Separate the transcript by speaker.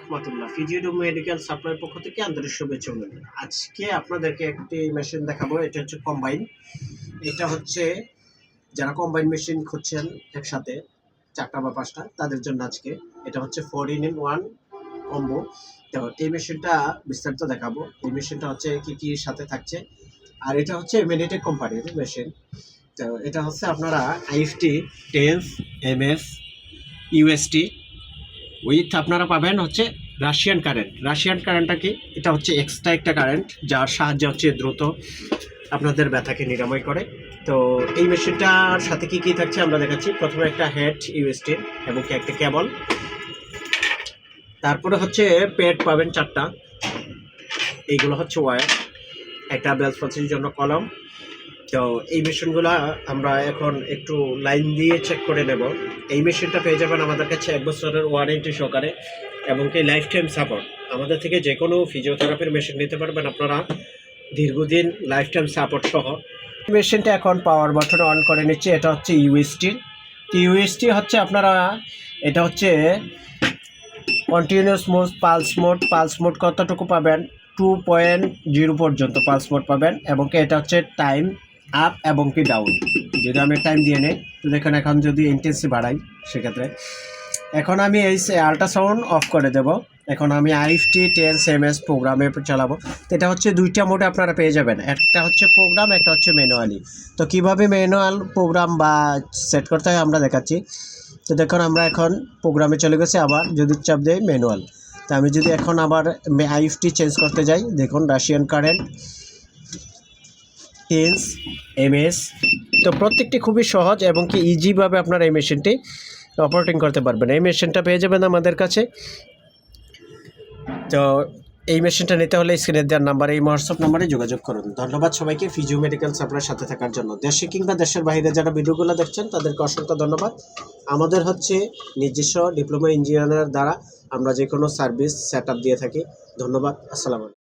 Speaker 1: রহমতুল্লাহ। Physio medical supply পক্ষ থেকে আন্তরিক শুভেচ্ছা অভিনন্দন। আজকে আপনাদেরকে একটি মেশিন দেখাবো। এটা হচ্ছে কম্বাইন। এটা হচ্ছে যারা কম্বাইন মেশিন খুঁজছেন একসাথে 4টা বা 5টা তাদের জন্য আজকে এটা হচ্ছে 4-in-1 কম্বো। তো এই মেশিনটা বিস্তারিত দেখাবো। এই মেশিনটা হচ্ছে কি সাথে থাকছে, আর এটা হচ্ছে এমিনেটেড কোম্পানির মেশিন। তো এটা হচ্ছে আপনারা IFT 10 MS UST উইথ আপনারা পাবেন হচ্ছে রাশিয়ান কারেন্ট। রাশিয়ান কারেন্টটা কি? এটা হচ্ছে এক্সট্রা একটা কারেন্ট যার সাহায্যে হচ্ছে দ্রুত আপনাদের ব্যথাকে নিরাময় করে। তো এই মেশিনটার সাথে কি থাকছে আমরা দেখাচ্ছি। প্রথমে একটা হেড ইউএসটি এবং একটা কেবল, তারপরে হচ্ছে প্যাড পাবেন 4টা, এইগুলো হচ্ছে ওয়্যার, একটা বেল্ট পাচ্ছির জন্য কলম। তো এই মেশিনগুলো আমরা এখন একটু লাইন দিয়ে চেক করে নেব। এই মেশিনটা পেয়ে যাবেন আমাদের কাছে 1 বছরের ওয়ারেন্টি সহকারে এবং কি লাইফ টাইম সাপোর্ট। আমাদের থেকে যে কোনো ফিজিওথেরাপির মেশিন নিতে পারবেন আপনারা দীর্ঘদিন লাইফ টাইম সাপোর্ট সহ। মেশিনটা এখন পাওয়ার বাটন অন করে নিচ্ছে। এটা হচ্ছে ইউএসটি হচ্ছে আপনারা, এটা হচ্ছে কন্টিনিউয়াস মোড, পালস মোড কতটুকু পাবেন 2.0 পর্যন্ত পালস মোড পাবেন এবং কি এটা হচ্ছে টাইম আপ এবং কি ডাউন। যদি আমি টাইম দিয়ে নেই তো দেখুন, এখন যদি ইন্টেন্সিটি বাড়াই সেক্ষেত্রে এখন আমি এই আল্ট্রাসাউন্ড অফ করে দেব। এখন আমি IFT 10 MS প্রোগ্রামে চালাবো। তো এটা হচ্ছে 2টা মোডে আপনারা পেয়ে যাবেন, একটা হচ্ছে প্রোগ্রাম, একটা হচ্ছে ম্যানুয়ালি। তো কিভাবে ম্যানুয়াল প্রোগ্রাম বা সেট করতে হয় আমরা দেখাচ্ছি। তো দেখুন আমরা এখন প্রোগ্রামে চলে গেছি, আবার যদি চাপ দেই ম্যানুয়াল। তো আমি যদি এখন আবার IFT চেঞ্জ করতে যাই, দেখুন রাশিয়ান কারেন্ট 10 MS। তো প্রত্যেকটি খুবই সহজ এবং কি ইজিভাবে আপনারা এই মেশিনটি অপারেটিং করতে পারবেন। এই মেশিনটা পেয়ে যাবেন আমাদের কাছে। তো এই মেশিনটা নিতে হলে স্ক্রিনে দেওয়ার নাম্বারে, এই হোয়াটসঅ্যাপ নাম্বারে যোগাযোগ করুন। ধন্যবাদ সবাইকে ফিজিও মেডিকেল সাপ্লাই সাথে থাকার জন্য। দেশে কিংবা দেশের বাইরে যারা ভিডিওগুলো দেখছেন তাদেরকে অসংখ্য ধন্যবাদ। আমাদের হচ্ছে নিজস্ব ডিপ্লোমা ইঞ্জিনিয়ারের দ্বারা আমরা যে কোনো সার্ভিস সেট আপ দিয়ে থাকি। ধন্যবাদ। আসসালামু আলাইকুম।